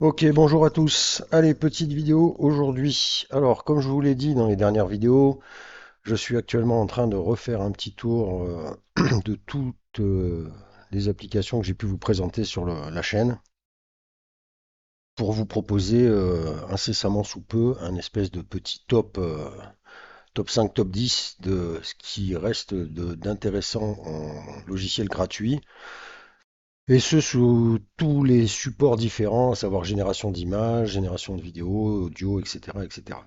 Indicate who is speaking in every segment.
Speaker 1: Ok, bonjour à tous. Allez, petite vidéo aujourd'hui. Alors, comme je vous l'ai dit dans les dernières vidéos, je suis actuellement en train de refaire un petit tour de toutes les applications que j'ai pu vous présenter sur la chaîne pour vous proposer incessamment sous peu un espèce de petit top 5, top 10 de ce qui reste d'intéressant en logiciel gratuit. Et ce, sous tous les supports différents, à savoir génération d'images, génération de vidéos, audio, etc., etc.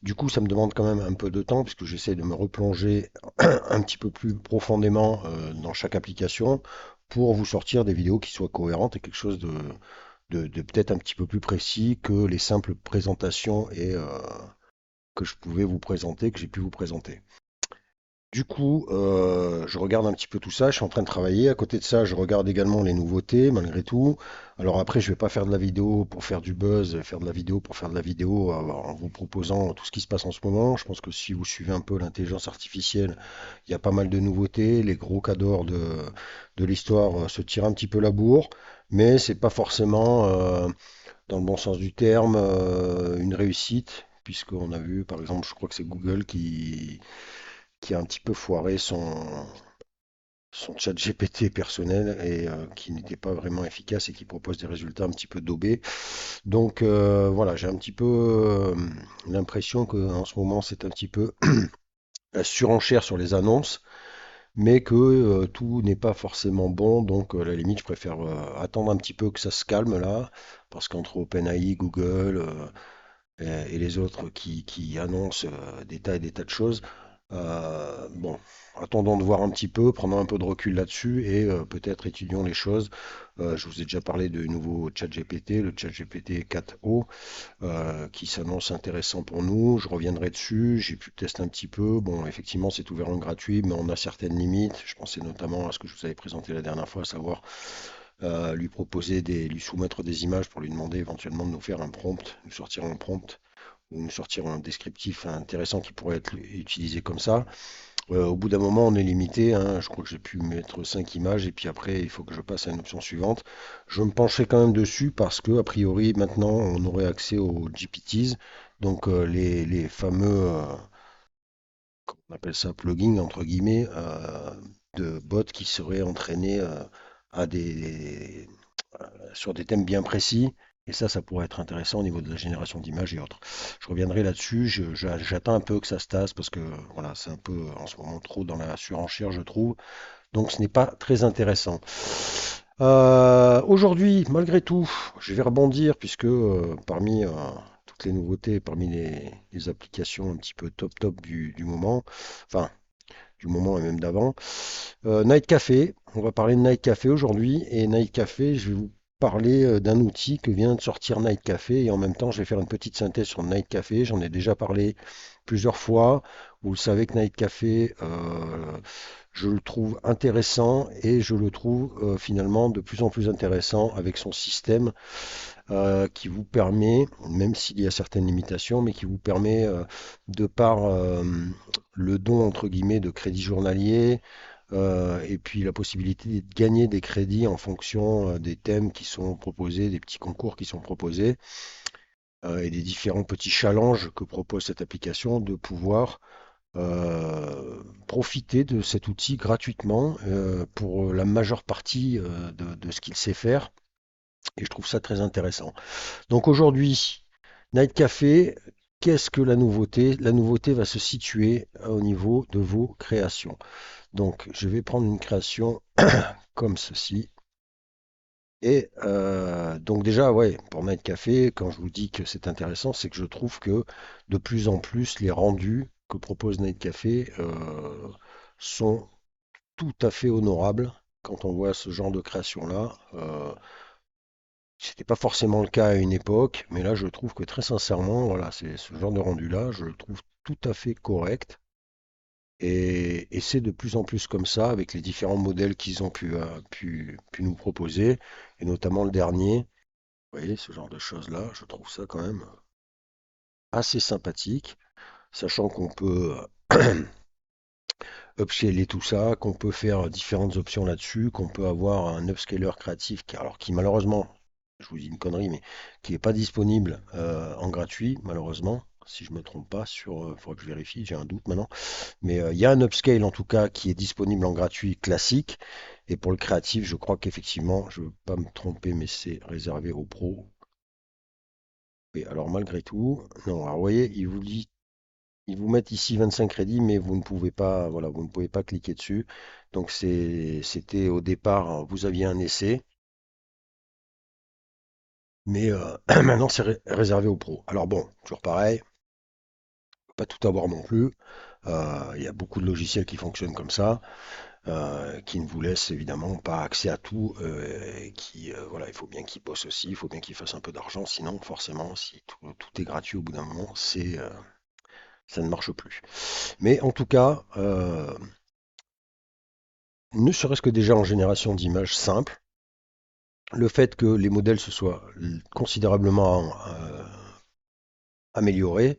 Speaker 1: Du coup, ça me demande quand même un peu de temps, puisque j'essaie de me replonger un petit peu plus profondément dans chaque application pour vous sortir des vidéos qui soient cohérentes et quelque chose de peut-être un petit peu plus précis que les simples présentations que je pouvais vous présenter, que j'ai pu vous présenter. Du coup, je regarde un petit peu tout ça, je suis en train de travailler. À côté de ça, je regarde également les nouveautés, malgré tout. Alors après, je vais pas faire de la vidéo pour faire du buzz, faire de la vidéo pour faire de la vidéo en vous proposant tout ce qui se passe en ce moment. Je pense que si vous suivez un peu l'intelligence artificielle, il y a pas mal de nouveautés. Les gros cadors de l'histoire se tirent un petit peu la bourre, mais c'est pas forcément, dans le bon sens du terme, une réussite, puisqu'on a vu, par exemple, je crois que c'est Google qui a un petit peu foiré son chat GPT personnel et qui n'était pas vraiment efficace et qui propose des résultats un petit peu daubés. Donc voilà, j'ai un petit peu l'impression qu'en ce moment c'est un petit peu la surenchère sur les annonces, mais que tout n'est pas forcément bon. Donc à la limite, je préfère attendre un petit peu que ça se calme là, parce qu'entre OpenAI, Google et les autres qui annoncent des tas et des tas de choses. Bon, attendons de voir un petit peu, prenons un peu de recul là-dessus et peut-être étudions les choses. Je vous ai déjà parlé du nouveau ChatGPT, le ChatGPT 4o, qui s'annonce intéressant pour nous. Je reviendrai dessus. J'ai pu tester un petit peu. Bon, effectivement, c'est ouvert en gratuit, mais on a certaines limites. Je pensais notamment à ce que je vous avais présenté la dernière fois, à savoir lui soumettre des images pour lui demander éventuellement de nous faire un prompt, nous sortir un prompt ou nous sortir un descriptif intéressant qui pourrait être utilisé comme ça. Au bout d'un moment, on est limité, hein. Je crois que j'ai pu mettre 5 images et puis après, il faut que je passe à une option suivante. Je me pencherai quand même dessus parce que, a priori, maintenant, on aurait accès aux GPTs, donc les fameux, on appelle ça plugins, entre guillemets, de bots qui seraient entraînés à sur des thèmes bien précis. Et ça pourrait être intéressant au niveau de la génération d'images et autres. Je reviendrai là-dessus. J'attends un peu que ça se tasse parce que voilà, c'est un peu en ce moment trop dans la surenchère, je trouve. Donc ce n'est pas très intéressant. Aujourd'hui, malgré tout, je vais rebondir puisque parmi toutes les nouveautés, parmi les applications un petit peu top du moment, enfin du moment et même d'avant, Night Café, on va parler de Night Café aujourd'hui. Et Night Café, je vais vous parler d'un outil que vient de sortir Night Café. Et en même temps, je vais faire une petite synthèse sur Night Café. J'en ai déjà parlé plusieurs fois. Vous le savez que Night Café, je le trouve intéressant et je le trouve finalement de plus en plus intéressant avec son système qui vous permet, même s'il y a certaines limitations, mais qui vous permet, de par le don entre guillemets de crédits journaliers, et puis la possibilité de gagner des crédits en fonction des thèmes qui sont proposés, des petits concours qui sont proposés, et des différents petits challenges que propose cette application, de pouvoir profiter de cet outil gratuitement pour la majeure partie de ce qu'il sait faire. Et je trouve ça très intéressant. Donc aujourd'hui, Night Café, qu'est-ce que la nouveauté? La nouveauté va se situer au niveau de vos créations. Donc je vais prendre une création comme ceci. Et donc déjà, ouais, pour Night Café, quand je vous dis que c'est intéressant, c'est que je trouve que de plus en plus, les rendus que propose Night Café sont tout à fait honorables quand on voit ce genre de création-là. C'était pas forcément le cas à une époque, mais là je trouve que très sincèrement, voilà, c'est ce genre de rendu-là, je le trouve tout à fait correct. Et c'est de plus en plus comme ça avec les différents modèles qu'ils ont pu nous proposer, et notamment le dernier. Vous voyez, ce genre de choses-là, je trouve ça quand même assez sympathique, sachant qu'on peut upscaler tout ça, qu'on peut faire différentes options là-dessus, qu'on peut avoir un upscaler créatif qui, alors, qui malheureusement je vous dis une connerie, mais qui n'est pas disponible en gratuit, malheureusement. Si je me trompe pas, il faudra que je vérifie, j'ai un doute maintenant. Mais il y a un upscale en tout cas qui est disponible en gratuit classique. Et pour le créatif, je crois qu'effectivement, je ne veux pas me tromper, mais c'est réservé aux pros. Et alors malgré tout, non, alors vous voyez, ils vous mettent ici 25 crédits, mais vous ne pouvez pas, voilà, vous ne pouvez pas cliquer dessus. Donc c'était au départ, vous aviez un essai, mais maintenant c'est réservé aux pros. Alors bon, toujours pareil, pas tout avoir non plus. Il y a beaucoup de logiciels qui fonctionnent comme ça, qui ne vous laissent évidemment pas accès à tout, et voilà, il faut bien qu'ils bossent aussi, il faut bien qu'ils fassent un peu d'argent, sinon forcément, si tout est gratuit au bout d'un moment, ça ne marche plus. Mais en tout cas, ne serait-ce que déjà en génération d'images simples, le fait que les modèles se soient considérablement améliorés,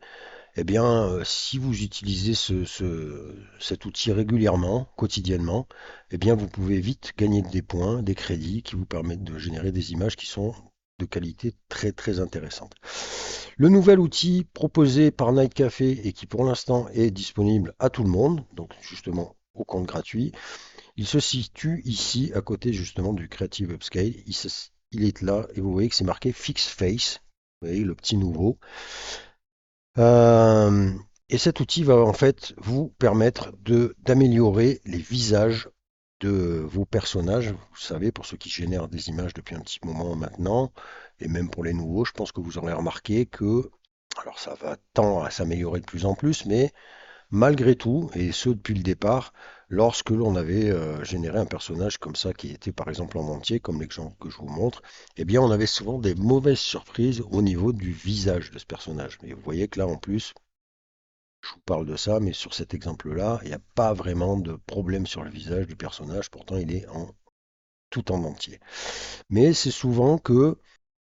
Speaker 1: eh bien, si vous utilisez cet outil régulièrement, quotidiennement, eh bien, vous pouvez vite gagner des points, des crédits qui vous permettent de générer des images qui sont de qualité très très intéressante. Le nouvel outil proposé par Night Café et qui pour l'instant est disponible à tout le monde, donc justement au compte gratuit, il se situe ici à côté justement du Creative Upscale. Il est là et vous voyez que c'est marqué Fix Face. Vous voyez le petit nouveau. Euh, et cet outil va en fait vous permettre d'améliorer les visages de vos personnages. Vous savez, pour ceux qui génèrent des images depuis un petit moment maintenant, et même pour les nouveaux, je pense que vous aurez remarqué que, alors ça va tend à s'améliorer de plus en plus, mais malgré tout, et ce depuis le départ, lorsque l'on avait généré un personnage comme ça, qui était par exemple en entier, comme l'exemple que je vous montre, eh bien on avait souvent des mauvaises surprises au niveau du visage de ce personnage. Mais vous voyez que là en plus, je vous parle de ça, mais sur cet exemple-là, il n'y a pas vraiment de problème sur le visage du personnage, pourtant il est tout en entier. Mais c'est souvent que,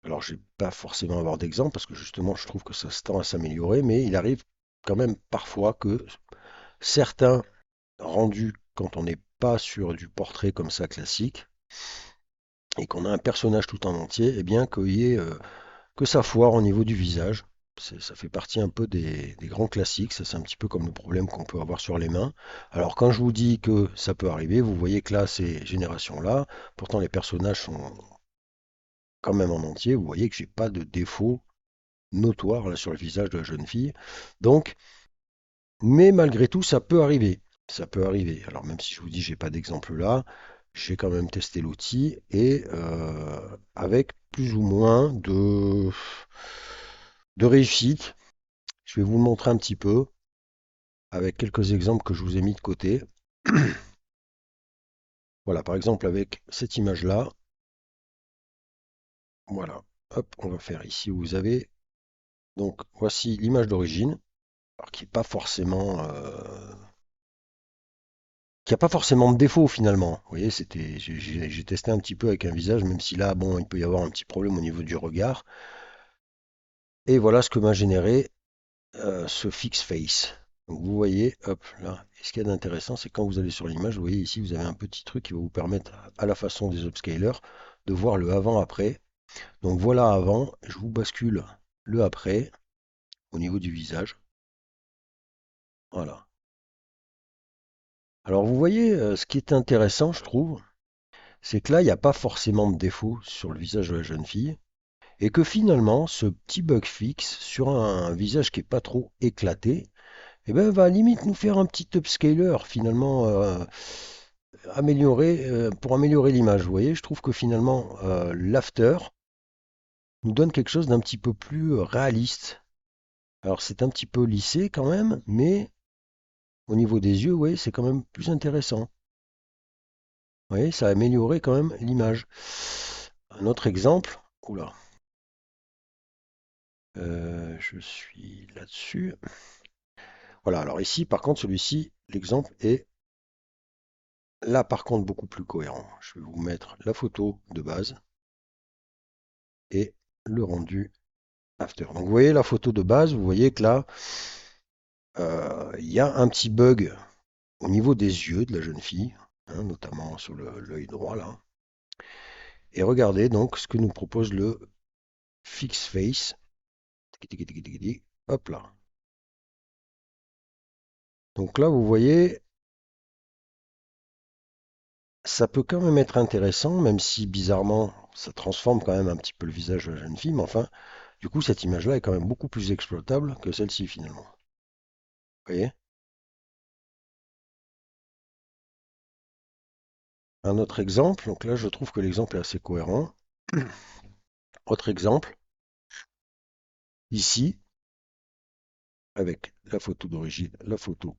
Speaker 1: alors je vais pas forcément avoir d'exemple, parce que justement je trouve que ça se tend à s'améliorer, mais il arrive quand même parfois que certains rendu quand on n'est pas sur du portrait comme ça classique et qu'on a un personnage tout en entier, eh bien que ça foire au niveau du visage. Ça fait partie un peu des grands classiques, ça c'est un petit peu comme le problème qu'on peut avoir sur les mains. Alors quand je vous dis que ça peut arriver, vous voyez que là ces générations-là, pourtant les personnages sont quand même en entier, vous voyez que j'ai pas de défaut notoire là sur le visage de la jeune fille. Donc, mais malgré tout, ça peut arriver. Ça peut arriver. Alors même si je vous dis j'ai pas d'exemple là, j'ai quand même testé l'outil et avec plus ou moins de réussite. Je vais vous le montrer un petit peu avec quelques exemples que je vous ai mis de côté. Voilà, par exemple avec cette image-là. Voilà. Hop, on va faire ici où vous avez. Donc voici l'image d'origine, alors qui n'est pas forcément qui a pas forcément de défaut finalement. Vous voyez, j'ai testé un petit peu avec un visage, même si là, bon, il peut y avoir un petit problème au niveau du regard. Et voilà ce que m'a généré ce fix face. Donc vous voyez, hop, là, et ce qu'il y a d'intéressant, c'est quand vous allez sur l'image, vous voyez ici, vous avez un petit truc qui va vous permettre, à la façon des upscalers, de voir le avant-après. Donc voilà avant, je vous bascule le après au niveau du visage. Voilà. Alors vous voyez, ce qui est intéressant, je trouve, c'est que là, il n'y a pas forcément de défaut sur le visage de la jeune fille. Et que finalement, ce petit bug fixe sur un visage qui est pas trop éclaté, eh ben, va limite nous faire un petit upscaler finalement pour améliorer l'image. Vous voyez, je trouve que finalement l'after nous donne quelque chose d'un petit peu plus réaliste. Alors c'est un petit peu lissé quand même, mais au niveau des yeux, oui, c'est quand même plus intéressant. Vous voyez, ça a amélioré quand même l'image. Un autre exemple, oula, je suis là-dessus. Voilà, alors ici, par contre, celui-ci, l'exemple est là, par contre, beaucoup plus cohérent. Je vais vous mettre la photo de base et le rendu after. Donc, vous voyez la photo de base, vous voyez que là, il y a un petit bug au niveau des yeux de la jeune fille, hein, notamment sur l'œil droit, là. Et regardez donc ce que nous propose le Fix Face. Hop là. Donc là, vous voyez, ça peut quand même être intéressant, même si bizarrement, ça transforme quand même un petit peu le visage de la jeune fille. Mais enfin, du coup, cette image-là est quand même beaucoup plus exploitable que celle-ci finalement. Vous voyez? Un autre exemple, donc là, je trouve que l'exemple est assez cohérent. Autre exemple, ici, avec la photo d'origine, la photo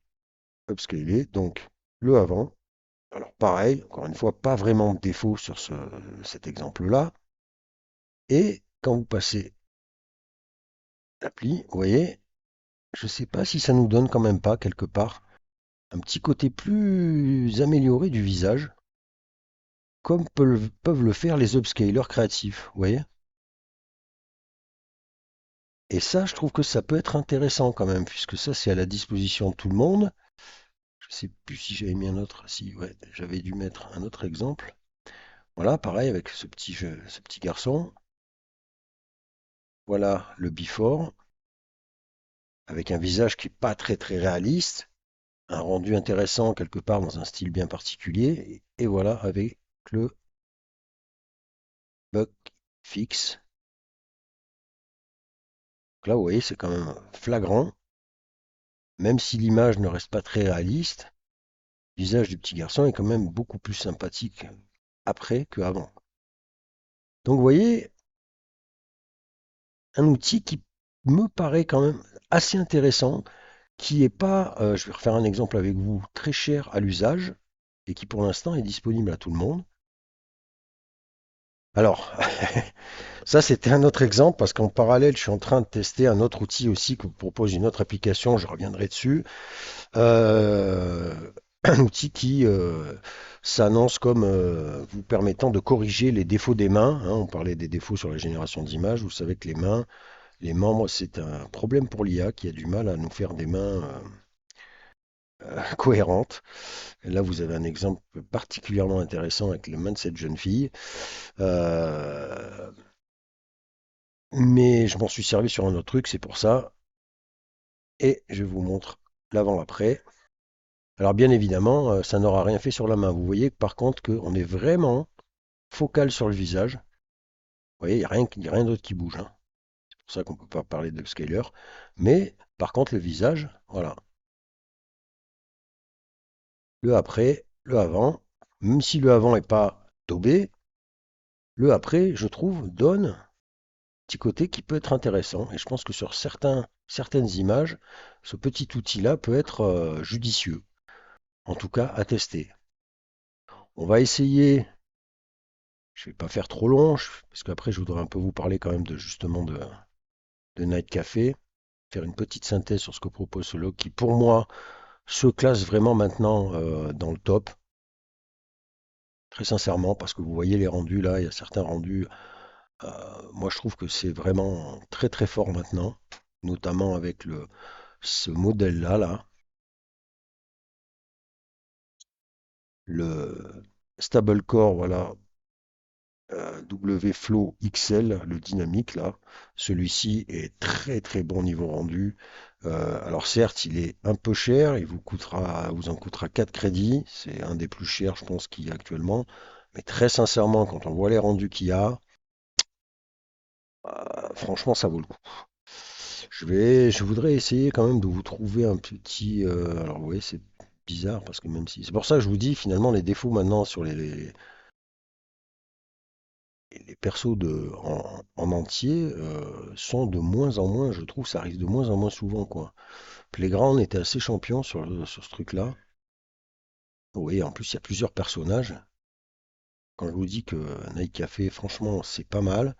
Speaker 1: upscalée, donc le avant. Alors pareil, encore une fois, pas vraiment de défaut sur cet exemple-là. Et quand vous passez l'appli, vous voyez, je ne sais pas si ça nous donne quand même pas quelque part un petit côté plus amélioré du visage, comme peuvent le faire les upscalers créatifs, vous voyez. Et ça, je trouve que ça peut être intéressant quand même, puisque ça, c'est à la disposition de tout le monde. Je ne sais plus si j'avais mis un autre. Si, ouais, j'avais dû mettre un autre exemple. Voilà, pareil avec ce petit garçon. Voilà le before, avec un visage qui n'est pas très très réaliste, un rendu intéressant quelque part dans un style bien particulier. Et voilà avec le bug fixe. Donc là, vous voyez, c'est quand même flagrant. Même si l'image ne reste pas très réaliste, le visage du petit garçon est quand même beaucoup plus sympathique après qu'avant. Donc vous voyez, un outil qui me paraît quand même assez intéressant, qui est pas, je vais refaire un exemple avec vous, très cher à l'usage, et qui pour l'instant est disponible à tout le monde. Alors, ça c'était un autre exemple, parce qu'en parallèle, je suis en train de tester un autre outil aussi que vous propose une autre application, je reviendrai dessus. Euh, un outil qui s'annonce comme vous permettant de corriger les défauts des mains, hein. On parlait des défauts sur la génération d'images. Vous savez que les mains, les membres, c'est un problème pour l'IA qui a du mal à nous faire des mains cohérentes. Et là, vous avez un exemple particulièrement intéressant avec les mains de cette jeune fille. Euh, mais je m'en suis servi sur un autre truc, c'est pour ça. Et je vous montre l'avant-après. Alors bien évidemment, ça n'aura rien fait sur la main. Vous voyez par contre qu'on est vraiment focal sur le visage. Vous voyez, il y a rien d'autre qui bouge, hein. C'est pour ça qu'on ne peut pas parler de scaler. Mais par contre, le visage, voilà. Le après, le avant. Même si le avant n'est pas daubé, le après, je trouve, donne un petit côté qui peut être intéressant. Et je pense que sur certaines images, ce petit outil-là peut être judicieux. En tout cas, à tester. On va essayer. Je ne vais pas faire trop long, parce qu'après, je voudrais un peu vous parler quand même de justement de Night Café, faire une petite synthèse sur ce que propose ce log qui, pour moi, se classe vraiment maintenant dans le top. Très sincèrement, parce que vous voyez les rendus là, il y a certains rendus. Moi, je trouve que c'est vraiment très très fort maintenant, notamment avec ce modèle-là, là, le Stablecore, voilà, WFlow XL, le dynamique là. Celui-ci est très très bon niveau rendu. Alors certes, il est un peu cher, vous en coûtera 4 crédits. C'est un des plus chers, je pense, qu'il y a actuellement. Mais très sincèrement, quand on voit les rendus qu'il y a, franchement, ça vaut le coup. Je voudrais essayer quand même de vous trouver un petit. Alors oui, c'est bizarre parce que même si. C'est pour ça que je vous dis finalement les défauts maintenant sur les persos en entier sont de moins en moins, je trouve, ça arrive de moins en moins souvent, quoi. Playground était assez champion sur ce truc-là. Oui, en plus, il y a plusieurs personnages. Quand je vous dis que Night Café, franchement, c'est pas mal.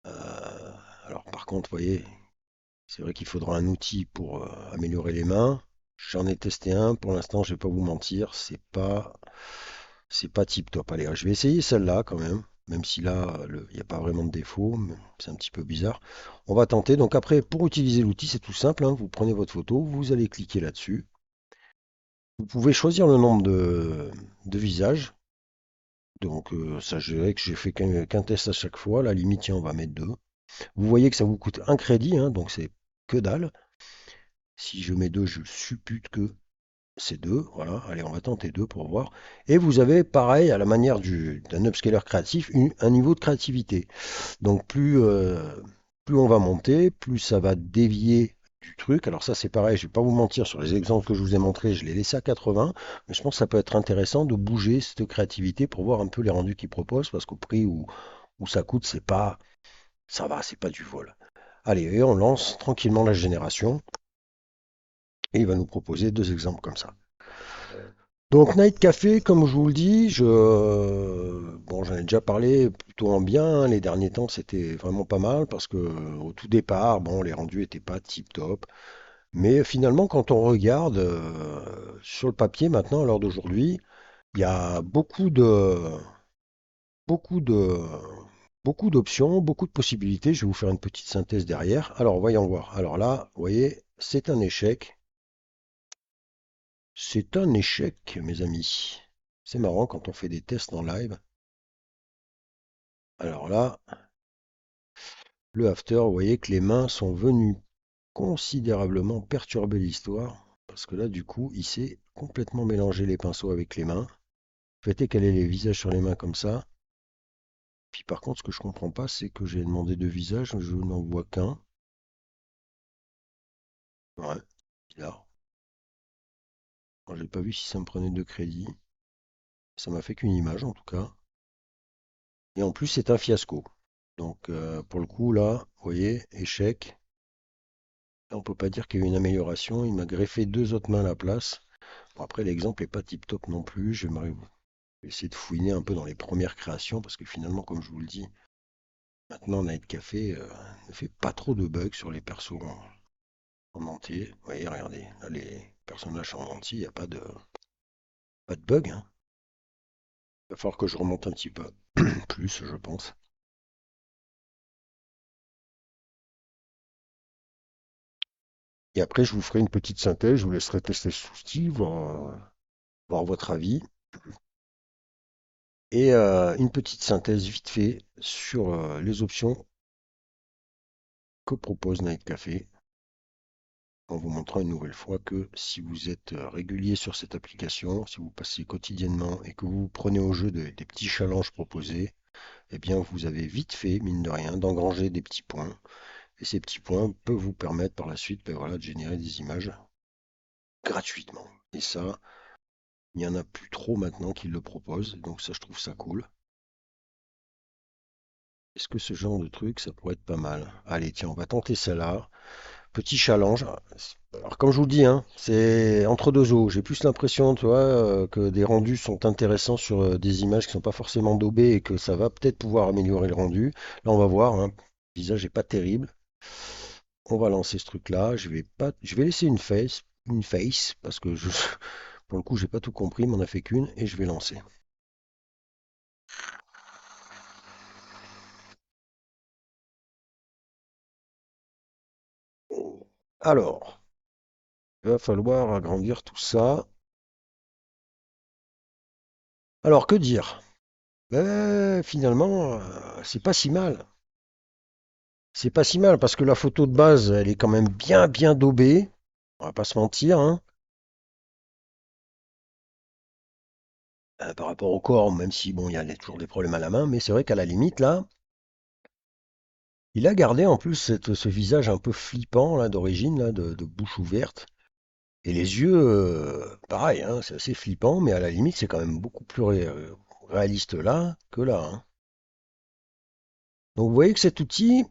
Speaker 1: Euh, alors, par contre, vous voyez, c'est vrai qu'il faudra un outil pour améliorer les mains. J'en ai testé un, pour l'instant, je vais pas vous mentir, c'est pas tip top. Allez, je vais essayer celle-là quand même si là, il n'y a pas vraiment de défaut, mais c'est un petit peu bizarre. On va tenter. Donc après, pour utiliser l'outil, c'est tout simple, hein. Vous prenez votre photo, vous allez cliquer là-dessus. Vous pouvez choisir le nombre de visages. Donc ça, je dirais que j'ai fait qu'un test à chaque fois. La limite, tiens, on va mettre 2. Vous voyez que ça vous coûte un crédit, hein, donc c'est que dalle. Si je mets 2, je suppute que c'est 2. Voilà, allez, on va tenter 2 pour voir. Et vous avez, pareil, à la manière d'un upscaler créatif, un niveau de créativité. Donc plus on va monter, plus ça va dévier du truc. Alors ça c'est pareil, je vais pas vous mentir, sur les exemples que je vous ai montrés, je l'ai laissé à 80, mais je pense que ça peut être intéressant de bouger cette créativité pour voir un peu les rendus qu'ils proposent, parce qu'au prix où ça coûte, c'est pas, ça va, c'est pas du vol. Allez, et on lance tranquillement la génération, et il va nous proposer 2 exemples comme ça. Donc Night Café, comme je vous le dis, bon, j'en ai déjà parlé plutôt en bien, hein. Les derniers temps, c'était vraiment pas mal parce que au tout départ, bon, les rendus étaient pas tip top. Mais finalement, quand on regarde sur le papier maintenant, à l'heure d'aujourd'hui, il y a beaucoup de, beaucoup d'options, beaucoup de possibilités. Je vais vous faire une petite synthèse derrière. Alors, voyons voir. Alors là, vous voyez, c'est un échec. C'est un échec, mes amis. C'est marrant quand on fait des tests en live. Alors là, le after, vous voyez que les mains sont venues considérablement perturber l'histoire. Parce que là, du coup, il s'est complètement mélangé les pinceaux avec les mains. Le fait est qu'elle ait les visages sur les mains comme ça. Puis par contre, ce que je comprends pas, c'est que j'ai demandé 2 visages, je n'en vois qu'un. Ouais, bizarre. Moi, j'ai pas vu si ça me prenait 2 crédits. Ça m'a fait qu'une image en tout cas. Et en plus, c'est un fiasco. Donc pour le coup, là, vous voyez, échec. Là, on peut pas dire qu'il y a eu une amélioration. Il m'a greffé 2 autres mains à la place. Bon, après, l'exemple est pas tip top non plus. Je vais essayer de fouiner un peu dans les premières créations parce que finalement, comme je vous le dis, maintenant Night Café ne fait pas trop de bugs sur les persos en entier. Vous voyez, regardez, là, les personnages en entier, il n'y a pas de bug, hein. Il va falloir que je remonte un petit peu plus, je pense. Et après, je vous ferai une petite synthèse, je vous laisserai tester sous Steve, voir votre avis. Et une petite synthèse vite fait sur les options que propose Night Café, en vous montrant une nouvelle fois que si vous êtes régulier sur cette application, si vous passez quotidiennement et que vous prenez au jeu des petits challenges proposés, eh bien vous avez vite fait, mine de rien, d'engranger des petits points. Et ces petits points peuvent vous permettre par la suite, ben voilà, de générer des images gratuitement. Et ça, il n'y en a plus trop maintenant qui le proposent, donc ça je trouve ça cool. Est-ce que ce genre de truc, ça pourrait être pas mal? Allez, tiens, on va tenter celle-là. Petit challenge. Alors, comme je vous le dis, hein, c'est entre deux eaux. J'ai plus l'impression, tu vois, que des rendus sont intéressants sur des images qui sont pas forcément daubées et que ça va peut-être pouvoir améliorer le rendu. Là, on va voir, hein. Le visage est pas terrible. On va lancer ce truc-là. Je vais laisser une face, parce que pour le coup, j'ai pas tout compris, mais on a fait qu'une, et je vais lancer. Alors, il va falloir agrandir tout ça. Alors, que dire? Ben, finalement, c'est pas si mal. C'est pas si mal parce que la photo de base, elle est quand même bien daubée. On va pas se mentir, hein. Par rapport au corps, même si bon, il y a toujours des problèmes à la main, mais c'est vrai qu'à la limite là, il a gardé en plus ce visage un peu flippant là d'origine là, de bouche ouverte et les yeux, pareil, hein, c'est assez flippant, mais à la limite c'est quand même beaucoup plus réaliste là que là, hein. Donc vous voyez que cet outil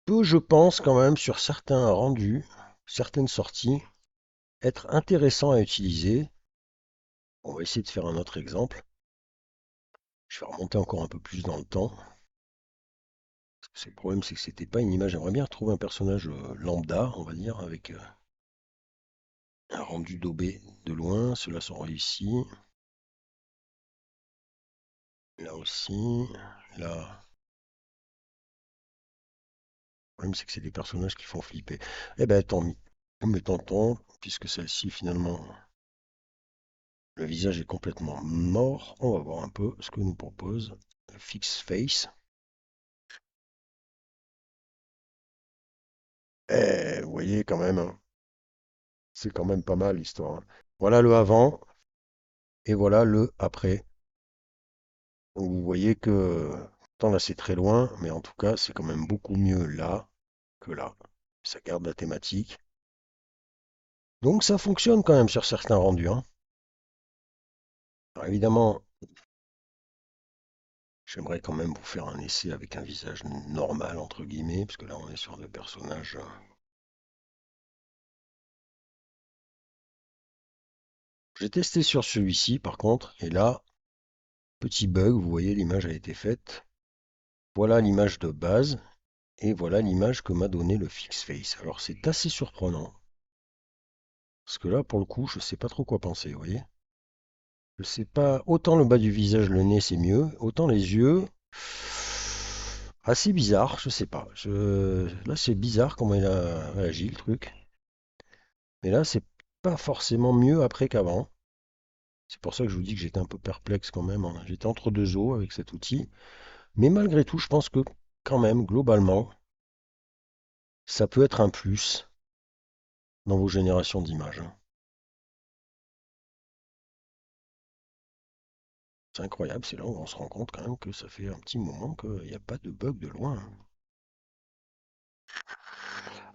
Speaker 1: peut, je pense quand même sur certains rendus, certaines sorties, être intéressant à utiliser. On va essayer de faire un autre exemple. Je vais remonter encore un peu plus dans le temps. Le problème, c'est que c'était pas une image. J'aimerais bien retrouver un personnage lambda, on va dire, avec un rendu daubé de loin. Ceux-là sont réussis. Là aussi. Là. Le problème, c'est que c'est des personnages qui font flipper. Eh ben, tant mieux. Mais tentons, puisque celle-ci, finalement, Le visage est complètement mort. On va voir un peu ce que nous propose Fix Face. Vous voyez quand même, hein, c'est quand même pas mal l'histoire, hein. Voilà le avant et voilà le après. Donc vous voyez que, pourtant là c'est très loin, mais en tout cas c'est quand même beaucoup mieux là que là. Ça garde la thématique. Donc ça fonctionne quand même sur certains rendus, hein. Alors évidemment, j'aimerais quand même vous faire un essai avec un visage normal, entre guillemets, parce que là on est sur des personnages. J'ai testé sur celui-ci par contre, et là, petit bug, vous voyez l'image a été faite. Voilà l'image de base, et voilà l'image que m'a donné le Fix Face. Alors c'est assez surprenant, parce que là pour le coup je sais pas trop quoi penser, vous voyez. Je sais pas, autant le bas du visage, le nez c'est mieux, autant les yeux, assez bizarre, je sais pas. Là c'est bizarre comment il a réagi le truc. Mais là c'est pas forcément mieux après qu'avant. C'est pour ça que je vous dis que j'étais un peu perplexe quand même, hein. J'étais entre deux eaux avec cet outil. Mais malgré tout, je pense que quand même, globalement, ça peut être un plus dans vos générations d'images, hein. C'est incroyable, c'est là où on se rend compte quand même que ça fait un petit moment qu'il n'y a pas de bug de loin, hein.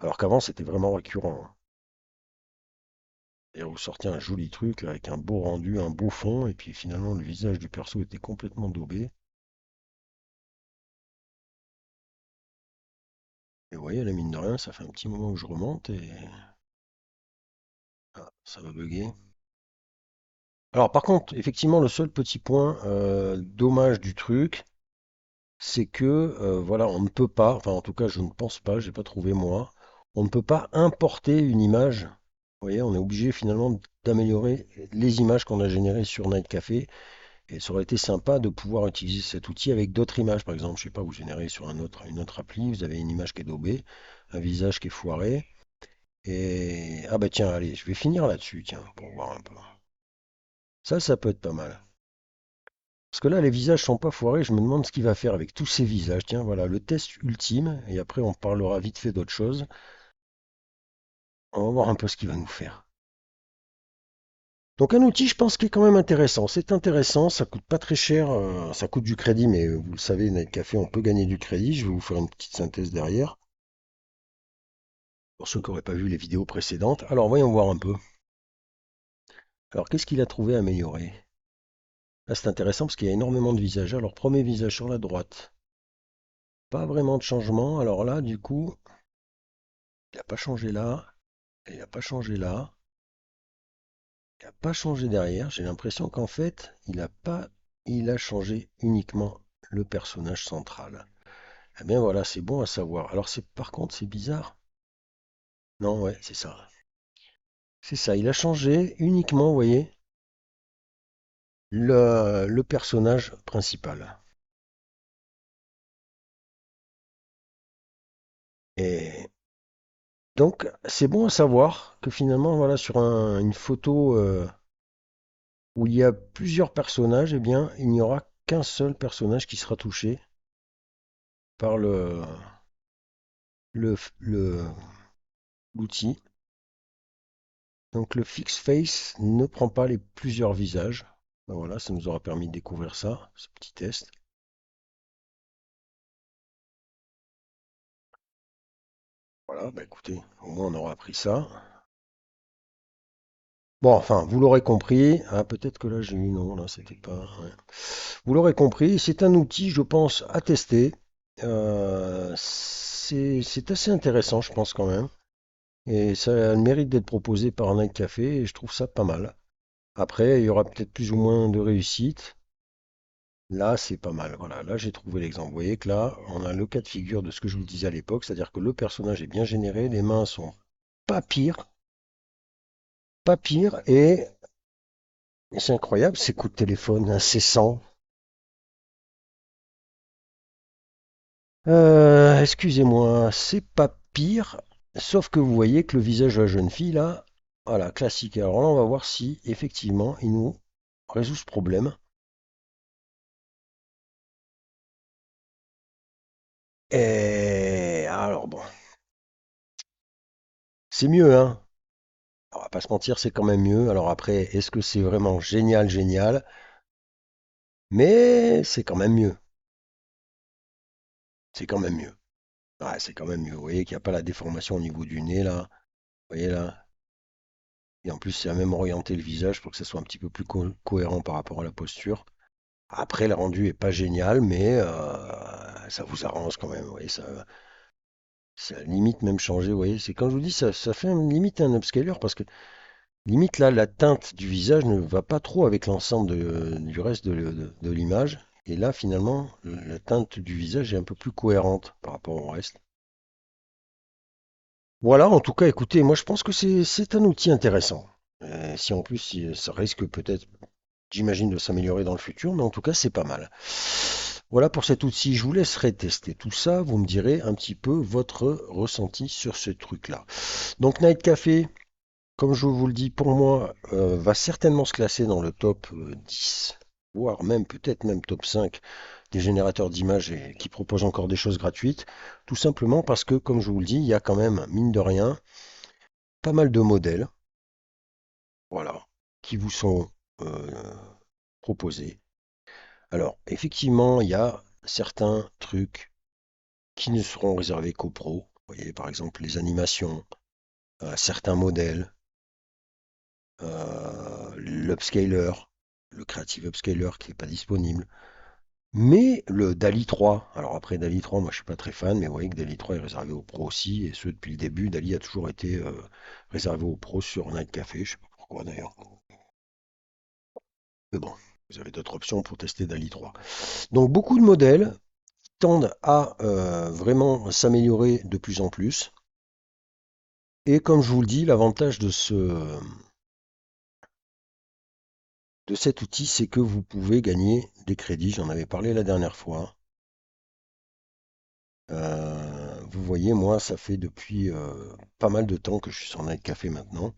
Speaker 1: Alors qu'avant, c'était vraiment récurrent, hein. Et vous sortiez un joli truc là, avec un beau rendu, un beau fond, et puis finalement le visage du perso était complètement daubé. Et vous voyez, la mine de rien, ça fait un petit moment que je remonte et ah, ça va bugger. Alors par contre, effectivement, le seul petit point dommage du truc, c'est que voilà, on ne peut pas, enfin en tout cas je ne pense pas, j'ai pas trouvé moi, on ne peut pas importer une image. Vous voyez, on est obligé finalement d'améliorer les images qu'on a générées sur Night Café. Et ça aurait été sympa de pouvoir utiliser cet outil avec d'autres images. Par exemple, je sais pas, vous générez sur une autre appli, vous avez une image qui est daubée, un visage qui est foiré. Et ah bah tiens, allez, je vais finir là-dessus, tiens, pour voir un peu. Ça peut être pas mal. Parce que là, les visages sont pas foirés. Je me demande ce qu'il va faire avec tous ces visages. Tiens, voilà, le test ultime. Et après, on parlera vite fait d'autre chose. On va voir un peu ce qu'il va nous faire. Donc un outil, je pense, qui est quand même intéressant. C'est intéressant, ça coûte pas très cher. Ça coûte du crédit, mais vous le savez, Night Café, on peut gagner du crédit. Je vais vous faire une petite synthèse derrière. Pour ceux qui n'auraient pas vu les vidéos précédentes. Alors, voyons voir un peu. Alors, qu'est-ce qu'il a trouvé à améliorer? Là, c'est intéressant parce qu'il y a énormément de visages. Alors, premier visage sur la droite. Pas vraiment de changement. Alors là, du coup, il n'a pas changé là. Il n'a pas changé là. Il n'a pas changé derrière. J'ai l'impression qu'en fait, il a changé uniquement le personnage central. Eh bien voilà, c'est bon à savoir. Alors c'est par contre, c'est bizarre. Non, ouais, c'est ça. C'est ça, il a changé uniquement, vous voyez, le personnage principal. Et donc, c'est bon à savoir que finalement, voilà, sur une photo où il y a plusieurs personnages, eh bien, il n'y aura qu'un seul personnage qui sera touché par le, le- l'outil. Donc, le Fix Face ne prend pas les plusieurs visages. Ben voilà, ça nous aura permis de découvrir ça, ce petit test. Voilà, bah écoutez, au moins on aura appris ça. Bon, enfin, vous l'aurez compris. Ah, peut-être que là j'ai eu non, là c'était pas, ouais. Vous l'aurez compris, c'est un outil, je pense, à tester. C'est assez intéressant, je pense quand même. Et ça a le mérite d'être proposé par Night Café et je trouve ça pas mal. Après, il y aura peut-être plus ou moins de réussite. Là, c'est pas mal. Voilà, là j'ai trouvé l'exemple. Vous voyez que là, on a le cas de figure de ce que je vous disais à l'époque, c'est-à-dire que le personnage est bien généré, les mains sont pas pires, pas pires, et c'est incroyable, ces coups de téléphone incessants. Excusez-moi, c'est pas pire, sauf que vous voyez que le visage de la jeune fille, là, voilà, classique. Alors là, on va voir si, effectivement, il nous résout ce problème. Et alors bon, c'est mieux, hein. On va pas se mentir, c'est quand même mieux. Alors après, est-ce que c'est vraiment génial, génial? Mais c'est quand même mieux. C'est quand même mieux. Ouais, c'est quand même mieux. Vous voyez qu'il n'y a pas la déformation au niveau du nez là. Vous voyez là? Et en plus, c'est à même orienter le visage pour que ça soit un petit peu plus cohérent par rapport à la posture. Après, le rendu est pas génial, mais ça vous arrange quand même. Vous voyez, ça limite même changer. Vous voyez, c'est quand je vous dis, ça fait limite un upscaler parce que limite là, la teinte du visage ne va pas trop avec l'ensemble du reste de l'image. Et là, finalement, la teinte du visage est un peu plus cohérente par rapport au reste. Voilà, en tout cas, écoutez, moi je pense que c'est un outil intéressant. Si en plus ça risque peut-être, j'imagine, de s'améliorer dans le futur, mais en tout cas, c'est pas mal. Voilà pour cet outil. Je vous laisserai tester tout ça. Vous me direz un petit peu votre ressenti sur ce truc-là. Donc, Night Café, comme je vous le dis, pour moi, va certainement se classer dans le top 10, voire même peut-être même top 5 des générateurs d'images et qui proposent encore des choses gratuites. Tout simplement parce que, comme je vous le dis, il y a quand même, mine de rien, pas mal de modèles, voilà, qui vous sont proposés. Alors, effectivement, il y a certains trucs qui ne seront réservés qu'aux pros. Vous voyez, par exemple, les animations, certains modèles, l'upscaler, le Creative Upscaler qui n'est pas disponible. Mais le DALI 3, alors après DALI 3, moi je suis pas très fan, mais vous voyez que DALI 3 est réservé aux pros aussi, et ce depuis le début, DALI a toujours été réservé aux pros sur Night Café, je sais pas pourquoi d'ailleurs. Mais bon, vous avez d'autres options pour tester DALI 3. Donc beaucoup de modèles tendent à vraiment s'améliorer de plus en plus. Et comme je vous le dis, l'avantage de cet outil, c'est que vous pouvez gagner des crédits. J'en avais parlé la dernière fois. Vous voyez, moi, ça fait depuis pas mal de temps que je suis sur Night Café maintenant.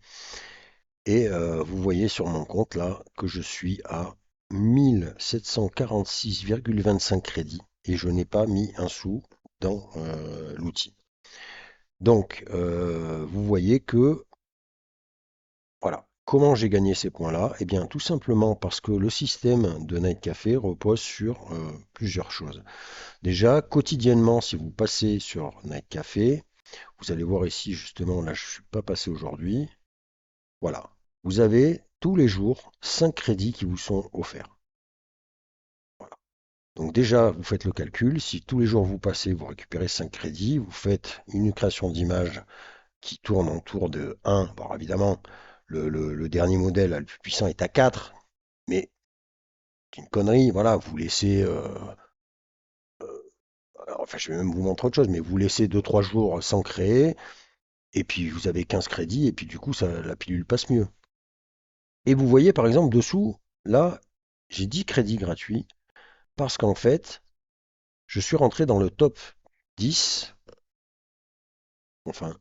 Speaker 1: Et vous voyez sur mon compte là que je suis à 1746,25 crédits. Et je n'ai pas mis un sou dans l'outil. Donc, vous voyez que voilà. Comment j'ai gagné ces points-là? Eh bien, tout simplement parce que le système de Night Café repose sur plusieurs choses. Déjà, quotidiennement, si vous passez sur Night Café, vous allez voir ici, justement, là, je ne suis pas passé aujourd'hui. Voilà. Vous avez tous les jours 5 crédits qui vous sont offerts. Voilà. Donc déjà, vous faites le calcul. Si tous les jours vous passez, vous récupérez 5 crédits, vous faites une création d'image qui tourne autour de 1. Bon, évidemment, le dernier modèle, le plus puissant, est à 4. Mais c'est une connerie, voilà, vous laissez, enfin je vais même vous montrer autre chose, mais vous laissez 2 3 jours sans créer, et puis vous avez 15 crédits, et puis du coup la pilule passe mieux. Et vous voyez par exemple dessous, là, j'ai 10 crédits gratuits, parce qu'en fait, je suis rentré dans le top 10, enfin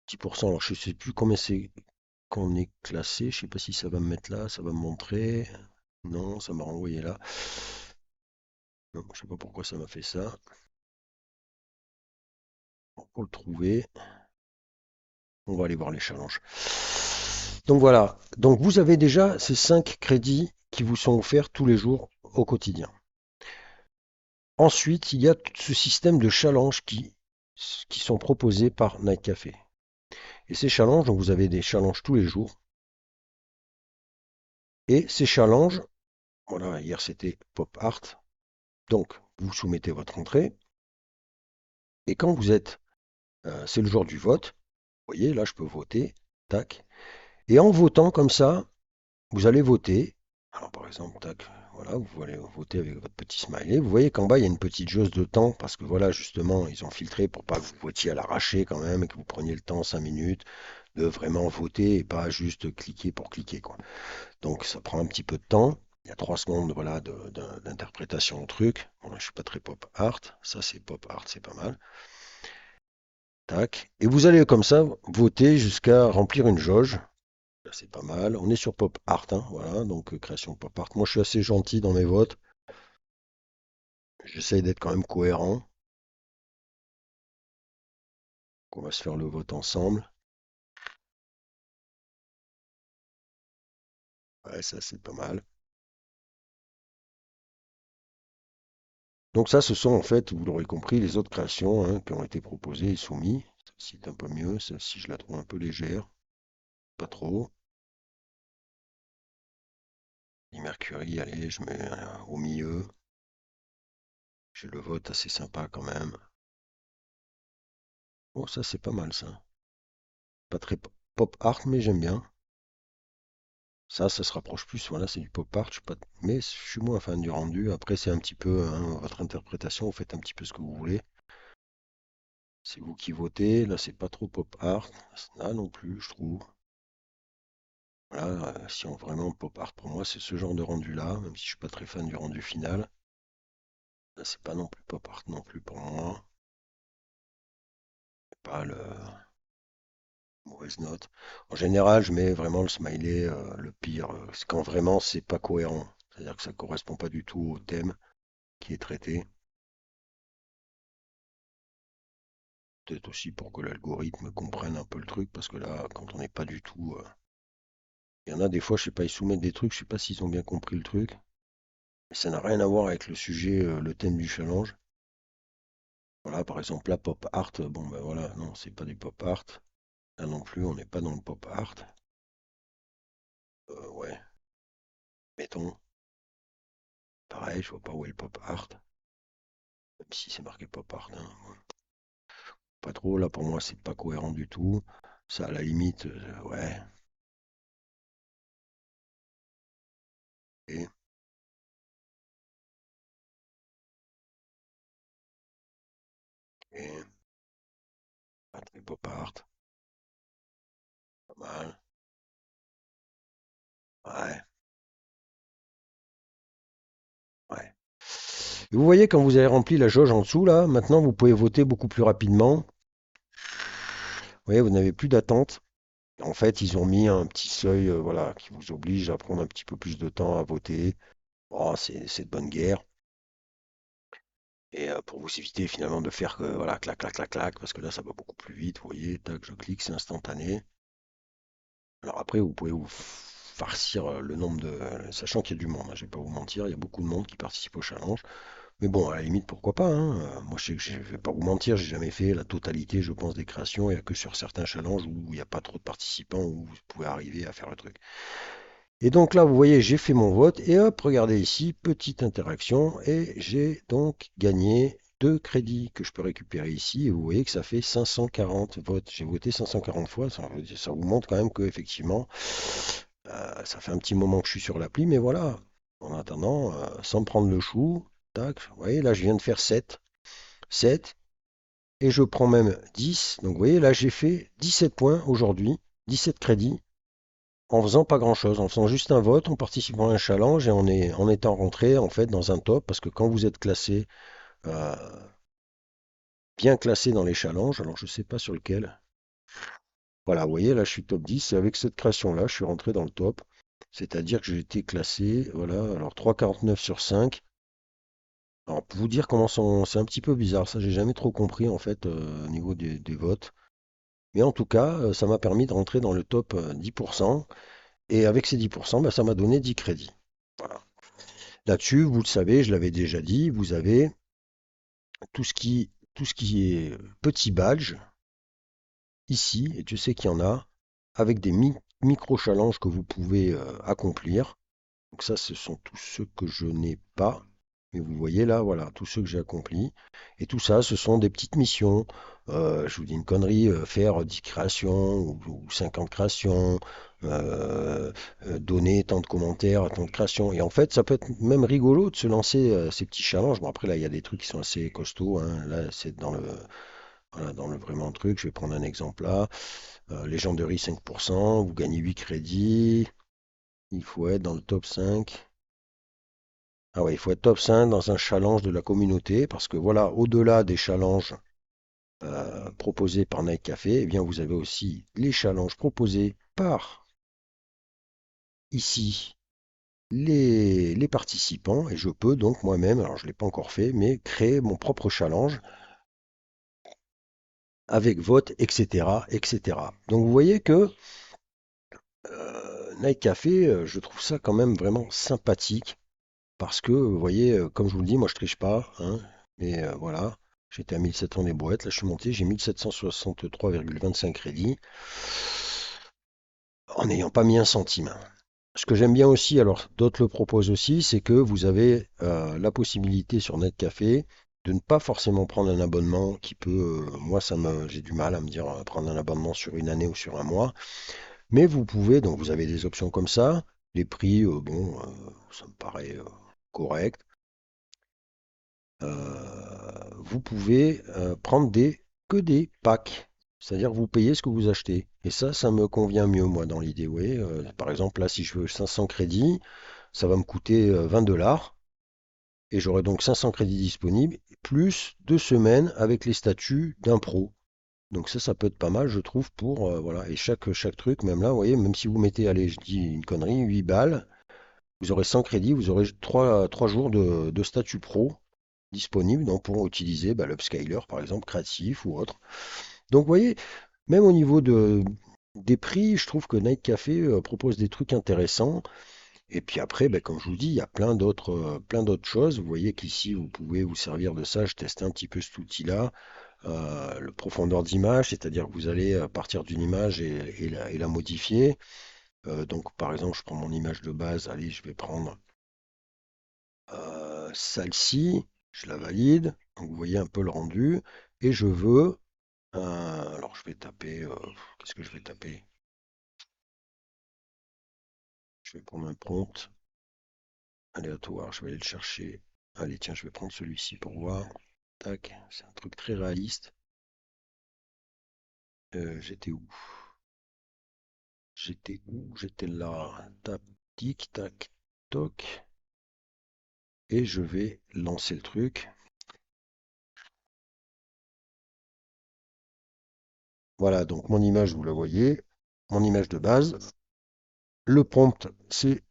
Speaker 1: 10%, alors je sais plus combien c'est qu'on est classé, je sais pas si ça va me mettre là, ça va me montrer, non, ça m'a renvoyé là, non, je sais pas pourquoi ça m'a fait ça. Bon, pour le trouver, on va aller voir les challenges. Donc voilà, donc vous avez déjà ces 5 crédits qui vous sont offerts tous les jours au quotidien. Ensuite, il y a tout ce système de challenges qui sont proposés par Night Café. Et ces challenges, donc vous avez des challenges tous les jours. Et ces challenges, voilà, hier c'était Pop Art. Donc vous soumettez votre entrée. Et quand vous êtes, c'est le jour du vote, vous voyez, là je peux voter, tac. Et en votant comme ça, vous allez voter. Alors par exemple, tac, voilà, vous allez voter avec votre petit smiley. Vous voyez qu'en bas, il y a une petite jauge de temps parce que voilà, justement, ils ont filtré pour pas que vous votiez à l'arraché quand même et que vous preniez le temps, 5 minutes, de vraiment voter et pas juste cliquer pour cliquer, quoi. Donc ça prend un petit peu de temps. Il y a 3 secondes voilà, d'interprétation au truc. Bon, là, je suis pas très pop art. Ça, c'est pop art, c'est pas mal. Tac. Et vous allez comme ça voter jusqu'à remplir une jauge. c'est pas mal. On est sur Pop Art, hein, voilà, donc création Pop Art. Moi, je suis assez gentil dans mes votes. J'essaye d'être quand même cohérent. On va se faire le vote ensemble. Ouais, ça, c'est pas mal. Donc ça, ce sont en fait, vous l'aurez compris, les autres créations hein, qui ont été proposées et soumises. Celle-ci est un peu mieux, celle-ci, je la trouve un peu légère, pas trop. Et Mercury, allez, je mets au milieu. J'ai le vote assez sympa quand même. Bon, ça, c'est pas mal, ça. Pas très pop art, mais j'aime bien. Ça se rapproche plus, voilà, c'est du pop art, je suis pas... mais je suis moins fan du rendu. Après, c'est un petit peu hein, votre interprétation, vous faites un petit peu ce que vous voulez. C'est vous qui votez. Là, c'est pas trop pop art. Là non plus, je trouve. Voilà, si on vraiment pop art pour moi, c'est ce genre de rendu-là, même si je suis pas très fan du rendu final. Là, c'est pas non plus pop art non plus pour moi. C'est pas le mauvaise note. En général, je mets vraiment le smiley, le pire. C'est quand vraiment c'est pas cohérent. C'est-à-dire que ça correspond pas du tout au thème qui est traité. Peut-être aussi pour que l'algorithme comprenne un peu le truc, parce que là, quand on n'est pas du tout. Il y en a des fois, je sais pas, ils soumettent des trucs, je sais pas s'ils ont bien compris le truc. Mais ça n'a rien à voir avec le sujet, le thème du challenge. Voilà, par exemple, la pop art, bon ben voilà, non, c'est pas du pop art. Là non plus, on n'est pas dans le pop art. Ouais, mettons. Pareil, je vois pas où est le pop art. Même si c'est marqué pop art, hein. Pas trop, là pour moi, c'est pas cohérent du tout. Ça, à la limite, ouais. Et, et pas très pop art. Pas mal. Ouais, ouais. Et vous voyez, quand vous avez rempli la jauge en dessous, là, maintenant, vous pouvez voter beaucoup plus rapidement. Vous voyez, vous n'avez plus d'attente. En fait, ils ont mis un petit seuil, voilà, qui vous oblige à prendre un petit peu plus de temps à voter. Oh, c'est de bonne guerre. Et pour vous éviter finalement de faire que, voilà, clac, clac, clac, clac, parce que là, ça va beaucoup plus vite. Vous voyez, tac, je clique, c'est instantané. Alors après, vous pouvez vous farcir le nombre de... Sachant qu'il y a du monde, hein, je vais pas vous mentir, il y a beaucoup de monde qui participe au challenge. Mais bon, à la limite, pourquoi pas, hein. Moi, je sais que je vais pas vous mentir, j'ai jamais fait la totalité, je pense, des créations. Il n'y a que sur certains challenges où il n'y a pas trop de participants, où vous pouvez arriver à faire le truc. Et donc là, vous voyez, j'ai fait mon vote et hop, regardez ici, petite interaction et j'ai donc gagné 2 crédits que je peux récupérer ici et vous voyez que ça fait 540 votes. J'ai voté 540 fois, ça vous montre quand même que effectivement, ça fait un petit moment que je suis sur l'appli, mais voilà, en attendant, sans me prendre le chou, tac, vous voyez, là je viens de faire 7 et je prends même 10. Donc vous voyez, là j'ai fait 17 points aujourd'hui, 17 crédits en faisant pas grand-chose, en faisant juste un vote, en participant à un challenge et en étant rentré en fait dans un top, parce que quand vous êtes classé, euh, bien classé dans les challenges, alors je sais pas sur lequel, voilà, vous voyez, là je suis top 10 et avec cette création-là, je suis rentré dans le top, c'est-à-dire que j'ai été classé, voilà, alors 3,49 sur 5. Alors pour vous dire comment c'est un petit peu bizarre, ça j'ai jamais trop compris en fait au niveau des votes, mais en tout cas, ça m'a permis de rentrer dans le top 10%, et avec ces 10%, bah, ça m'a donné 10 crédits. Voilà. Là-dessus, vous le savez, je l'avais déjà dit, vous avez tout ce qui est petit badge ici, et je sais qu'il y en a, avec des micro-challenges que vous pouvez accomplir. Donc ça, ce sont tous ceux que je n'ai pas. Mais vous voyez là, voilà, tous ceux que j'ai accomplis. Et tout ça, ce sont des petites missions. Je vous dis une connerie, faire 10 créations ou 50 créations, euh, donner tant de commentaires, tant de créations. Et en fait, ça peut être même rigolo de se lancer ces petits challenges. Bon, après, là, il y a des trucs qui sont assez costauds, hein. Là, c'est dans le, voilà, dans le vraiment truc. Je vais prendre un exemple là. Legendary 5%, vous gagnez 8 crédits. Il faut être dans le top 5. Ah ouais, il faut être top 5 dans un challenge de la communauté parce que voilà, au-delà des challenges proposés par Night Café, eh bien vous avez aussi les challenges proposés par ici les participants et je peux donc moi-même, alors je ne l'ai pas encore fait, mais créer mon propre challenge avec vote, etc., etc. Donc vous voyez que Night Café, je trouve ça quand même vraiment sympathique parce que, vous voyez, comme je vous le dis, moi je triche pas, hein, mais voilà, j'étais à 1700 des brouettes, là je suis monté, j'ai 1763,25 crédits en n'ayant pas mis un centime. Ce que j'aime bien aussi, alors d'autres le proposent aussi, c'est que vous avez la possibilité sur Netcafé de ne pas forcément prendre un abonnement qui peut, moi j'ai du mal à me dire prendre un abonnement sur une année ou sur un mois, mais vous pouvez, donc vous avez des options comme ça, les prix, bon, ça me paraît correct. Vous pouvez prendre que des packs, c'est-à-dire vous payez ce que vous achetez. Et ça me convient mieux, moi, dans l'idée. Vous voyez, par exemple, là, si je veux 500 crédits, ça va me coûter 20 dollars. Et j'aurai donc 500 crédits disponibles, plus 2 semaines avec les statuts d'un pro. Donc ça peut être pas mal, je trouve, pour, voilà. Et chaque truc, même là, vous voyez, même si vous mettez, allez, je dis une connerie, 8 balles, vous aurez 100 crédits, vous aurez 3 jours de statut pro disponibles donc pour utiliser l'upscaler, par exemple, créatif ou autre. Donc, vous voyez, même au niveau des prix, je trouve que Night Café propose des trucs intéressants. Et puis après, comme je vous dis, il y a plein d'autres choses. Vous voyez qu'ici, vous pouvez vous servir de ça. Je testais un petit peu cet outil-là. Le profondeur d'image, c'est-à-dire que vous allez partir d'une image et la modifier. Donc, par exemple, je prends mon image de base. Allez, je vais prendre celle-ci. Je la valide. Donc, vous voyez un peu le rendu. Et je veux. Alors, je vais taper. Qu'est-ce que je vais taper? Je vais prendre un prompt aléatoire. Je vais aller le chercher. Allez, tiens, je vais prendre celui-ci pour voir. Tac, c'est un truc très réaliste. J'étais où? J'étais où? J'étais là. Tac, tic, tac, toc. Et je vais lancer le truc. Voilà, donc mon image, vous la voyez. Mon image de base. Le prompt, c'est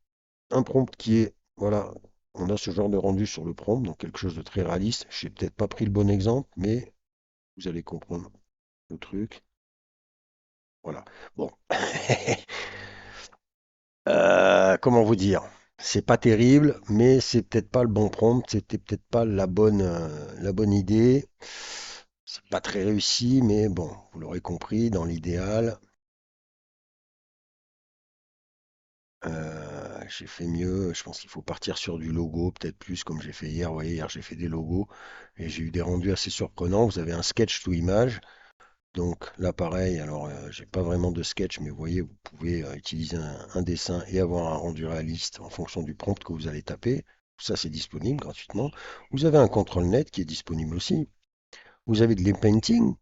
Speaker 1: un prompt qui est, voilà, on a ce genre de rendu sur le prompt, donc quelque chose de très réaliste. J'ai peut-être pas pris le bon exemple, mais vous allez comprendre le truc. Voilà. Bon. Comment vous dire? C'est pas terrible, mais c'est peut-être pas le bon prompt, c'était peut-être pas la bonne idée. C'est pas très réussi, mais bon, vous l'aurez compris, dans l'idéal, j'ai fait mieux. Je pense qu'il faut partir sur du logo, peut-être plus comme j'ai fait hier. Vous voyez, hier j'ai fait des logos et j'ai eu des rendus assez surprenants. Vous avez un sketch to image. Donc là, pareil, alors j'ai pas vraiment de sketch, mais vous voyez, vous pouvez utiliser un dessin et avoir un rendu réaliste en fonction du prompt que vous allez taper. Ça, c'est disponible gratuitement. Vous avez un contrôle net qui est disponible aussi. Vous avez de l'e-painting.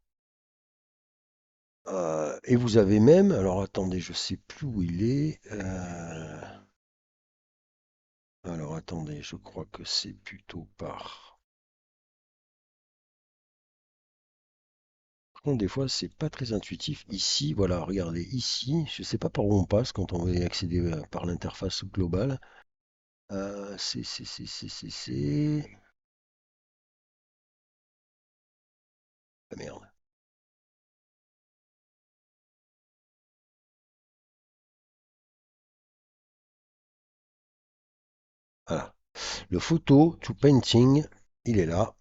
Speaker 1: Et vous avez même, alors attendez, je sais plus où il est. Alors attendez, je crois que c'est plutôt par. Par contre, des fois, c'est pas très intuitif. Ici, voilà, regardez, ici, je sais pas par où on passe quand on veut y accéder par l'interface globale. C'est. Ah merde. Voilà. Le photo to painting, il est là.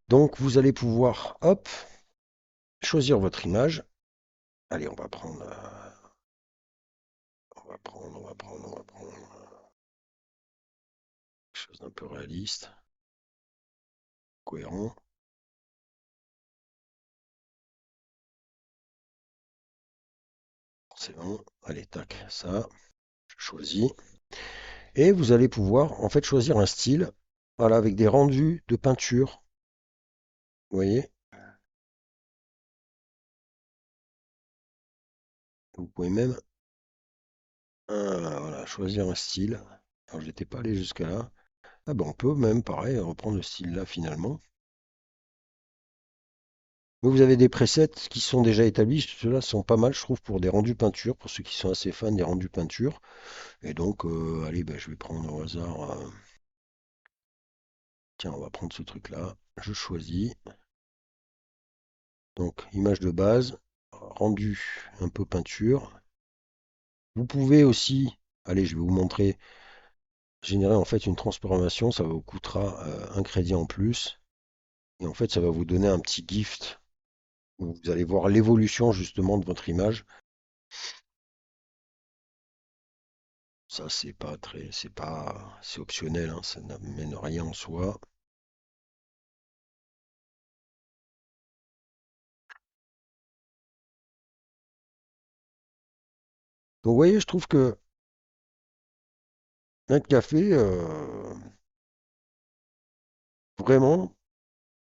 Speaker 1: Donc, vous allez pouvoir, hop, choisir votre image. Allez, on va prendre quelque chose d'un peu réaliste, cohérent. C'est bon. Allez, tac, ça, je choisis. Et vous allez pouvoir, en fait, choisir un style, voilà, avec des rendus de peinture. Vous voyez? Vous pouvez même, voilà, choisir un style. Alors, j'étais pas allé jusqu'à là. Ah ben, on peut même, pareil, reprendre le style là finalement. Mais vous avez des presets qui sont déjà établis, ceux-là sont pas mal, je trouve, pour des rendus peinture, pour ceux qui sont assez fans des rendus peinture. Et donc, allez, ben, je vais prendre au hasard. Tiens, on va prendre ce truc-là. Je choisis. Donc, image de base, rendu un peu peinture. Vous pouvez aussi, allez, je vais vous montrer, générer en fait une transformation. Ça vous coûtera un crédit en plus. Et en fait, ça va vous donner un petit gift où vous allez voir l'évolution justement de votre image. Ça, c'est pas très, c'est pas, c'est optionnel, hein, ça n'amène rien en soi. Donc, vous voyez, je trouve que un café, vraiment,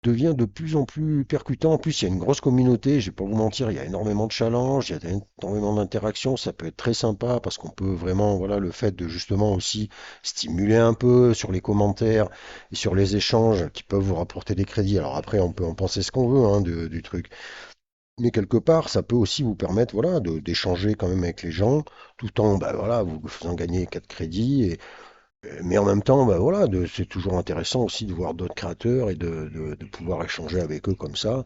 Speaker 1: devient de plus en plus percutant. En plus, il y a une grosse communauté, je vais pas vous mentir, il y a énormément de challenges, il y a énormément d'interactions, ça peut être très sympa parce qu'on peut vraiment, voilà, le fait de justement aussi stimuler un peu sur les commentaires et sur les échanges qui peuvent vous rapporter des crédits. Alors après, on peut en penser ce qu'on veut, hein, du truc. Mais quelque part, ça peut aussi vous permettre, voilà, d'échanger quand même avec les gens, tout en, bah, voilà, vous faisant gagner 4 crédits. Mais en même temps, bah, voilà, c'est toujours intéressant aussi de voir d'autres créateurs et de pouvoir échanger avec eux comme ça.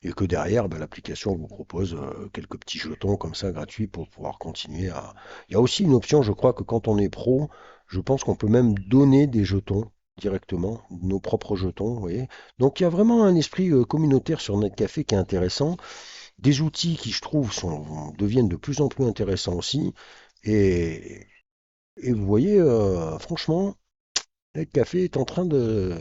Speaker 1: Et que derrière, bah, l'application vous propose quelques petits jetons comme ça gratuits pour pouvoir continuer à. Il y a aussi une option, je crois que quand on est pro, je pense qu'on peut même donner des jetons directement, nos propres jetons, vous voyez. Donc il y a vraiment un esprit communautaire sur Netcafé qui est intéressant. Des outils qui, je trouve, deviennent de plus en plus intéressants aussi. Et, et vous voyez, franchement, Netcafé est en train de.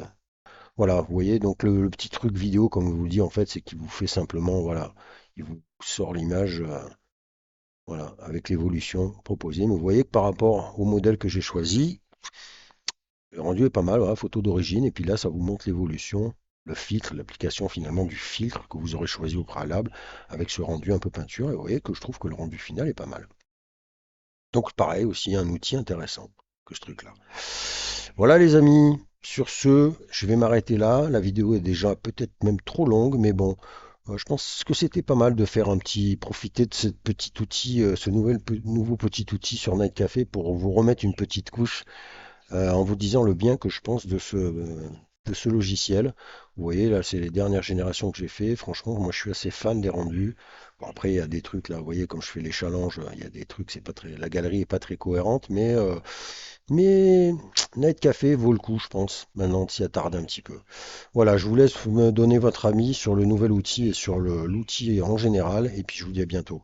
Speaker 1: Voilà, vous voyez, donc le petit truc vidéo, comme je vous le dis, en fait, c'est qu'il vous fait simplement, voilà, il vous sort l'image, voilà, avec l'évolution proposée. Mais vous voyez que par rapport au modèle que j'ai choisi, le rendu est pas mal, voilà, photo d'origine, et puis là, ça vous montre l'évolution, le filtre, l'application finalement du filtre que vous aurez choisi au préalable, avec ce rendu un peu peinture, et vous voyez que je trouve que le rendu final est pas mal. Donc pareil, aussi un outil intéressant que ce truc-là. Voilà les amis, sur ce, je vais m'arrêter là. La vidéo est déjà peut-être même trop longue, mais bon, je pense que c'était pas mal de faire un petit, profiter de ce petit outil, ce nouveau petit outil sur Night Café pour vous remettre une petite couche en vous disant le bien que je pense de ce logiciel. Vous voyez, là, c'est les dernières générations que j'ai fait. Franchement, moi, je suis assez fan des rendus. Bon, après, il y a des trucs là, vous voyez, comme je fais les challenges, il y a des trucs, c'est pas très, la galerie est pas très cohérente, mais Night Café vaut le coup, je pense, maintenant de s'y attarder un petit peu. Voilà, je vous laisse me donner votre avis sur le nouvel outil et sur l'outil en général, et puis je vous dis à bientôt.